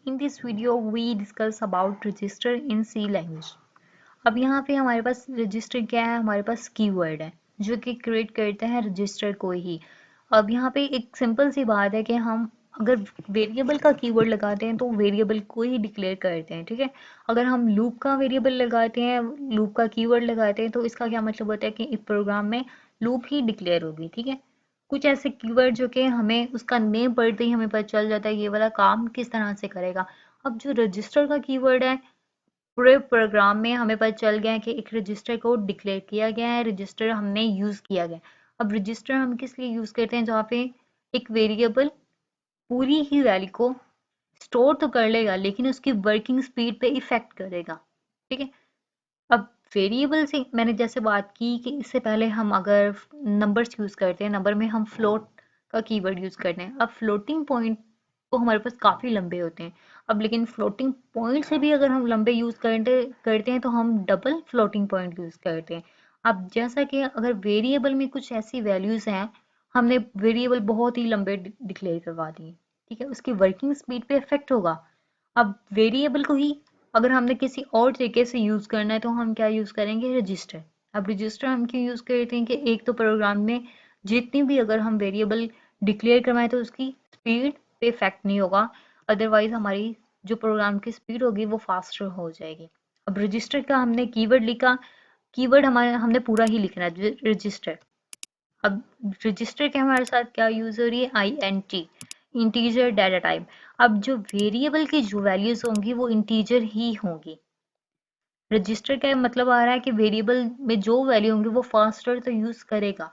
In this video, we discuss about register in C language. अब यहाँ पे हमारे पास रजिस्टर क्या है, हमारे पास कीवर्ड है जो कि क्रिएट करते हैं रजिस्टर को ही। अब यहाँ पे एक सिंपल सी बात है कि हम अगर वेरिएबल का कीवर्ड लगाते हैं तो वेरिएबल को ही डिक्लेयर करते हैं, ठीक है। अगर हम लूप का वेरिएबल लगाते हैं, लूप का कीवर्ड लगाते हैं, तो इसका क्या मतलब होता है कि इस प्रोग्राम में लूप ही डिक्लेयर होगी, ठीक है। कुछ ऐसे कीवर्ड जो कि हमें उसका नेम पढ़ते ही हमें पता चल जाता है ये वाला काम किस तरह से करेगा। अब जो रजिस्टर का कीवर्ड है, पूरे प्रोग्राम में हमें पता चल गया है कि एक रजिस्टर को डिक्लेयर किया गया है, रजिस्टर हमने यूज किया गया। अब रजिस्टर हम किस लिए यूज करते हैं, जहाँ पे एक वेरिएबल पूरी ही वैल्यू को स्टोर तो कर लेगा लेकिन उसकी वर्किंग स्पीड पे इफेक्ट करेगा, ठीक है। अब वेरिएबल से मैंने जैसे बात की कि इससे पहले हम अगर नंबर्स यूज करते हैं, नंबर में हम फ्लोट का कीवर्ड यूज करते हैं। अब फ्लोटिंग पॉइंट तो हमारे पास काफी लंबे होते हैं। अब लेकिन फ्लोटिंग पॉइंट से भी अगर हम लंबे यूज करते हैं तो हम डबल फ्लोटिंग पॉइंट यूज करते हैं। अब जैसा कि अगर वेरिएबल में कुछ ऐसी वैल्यूज हैं, हमने वेरिएबल बहुत ही लंबे डिक्लेयर करवा दिए, ठीक है, उसकी वर्किंग स्पीड पे इफेक्ट होगा। अब वेरिएबल को ही अगर हमने किसी और तरीके से यूज करना है तो हम क्या यूज करेंगे, रजिस्टर। अब रजिस्टर हम क्यों यूज करते हैं कि एक तो प्रोग्राम में जितनी भी अगर हम वेरिएबल डिक्लेयर करवाएं तो उसकी स्पीड पे इफेक्ट नहीं होगा, अदरवाइज हमारी जो प्रोग्राम की स्पीड होगी वो फास्टर हो जाएगी। अब रजिस्टर का हमने कीवर्ड लिखा, कीवर्ड हमारे हमने पूरा ही लिखना है रजिस्टर। अब रजिस्टर के हमारे साथ क्या यूज हो रही है, I N T, integer data type. अब जो वेरिएबल की जो वैल्यूज होंगी वो इंटीजर ही होंगी। रजिस्टर का मतलब आ रहा है कि वेरिएबल में जो वैल्यू होंगी वो फास्टर तो यूज करेगा।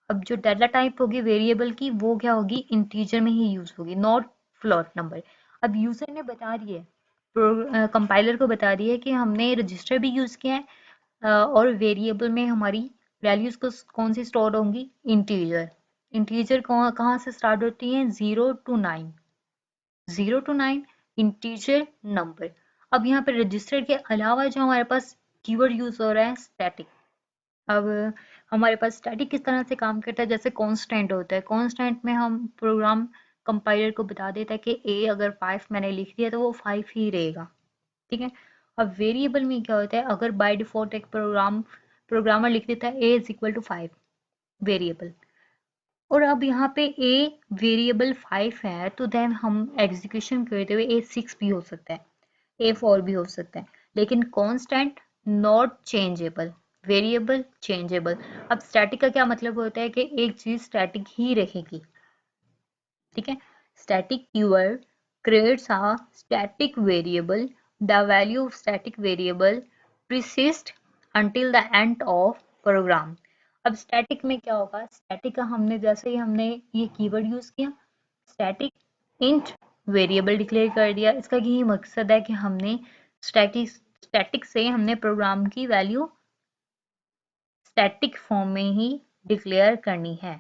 अब जो डाटा टाइप होगी वेरिएबल की वो क्या होगी, इंटीजर में ही यूज होगी, नॉट फ्लोट नंबर। अब यूजर ने बता दिया है, कंपाइलर को बता दिया है कि हमने रजिस्टर भी यूज किया है, और वेरिएबल में हमारी वैल्यूज को कौन सी स्टोर होंगी, इंटीजर। इंटीजर कहाँ से स्टार्ट होती है, 0 to 9, 0 to 9 इंटीजर नंबर। अब यहाँ पे रजिस्टर के अलावा जो हमारे पास कीवर्ड यूज हो रहा है, स्टैटिक। अब हमारे पास स्टैटिक किस तरह से काम करता है, जैसे कांस्टेंट होता है, कांस्टेंट में हम प्रोग्राम कंपाइलर को बता देता है कि ए अगर 5 मैंने लिख दिया तो वो 5 ही रहेगा, ठीक है। अब वेरिएबल में क्या होता है, अगर बाय डिफॉल्ट एक प्रोग्रामर लिख देता है ए इज इक्वल टू 5 वेरिएबल, और अब यहाँ पे ए वेरिएबल 5 है तो देन हम एग्जीक्यूशन करते हुए ए 6 भी हो सकता है, ए 4 भी हो सकता है, लेकिन constant not changeable, variable changeable. अब स्टैटिक का क्या मतलब होता है कि एक चीज स्टैटिक ही रहेगी, ठीक है। Static keyword creates a static variable. The value of static variable persists until the end of program. अब स्टैटिक में क्या होगा, स्टैटिक का हमने जैसे ही हमने ये कीवर्ड यूज किया, स्टैटिक इंट वेरिएबल डिक्लेयर कर दिया। इसका यही मकसद है कि हमने स्टैटिक से हमने प्रोग्राम की वैल्यू स्टैटिक फॉर्म में ही डिक्लेयर करनी है।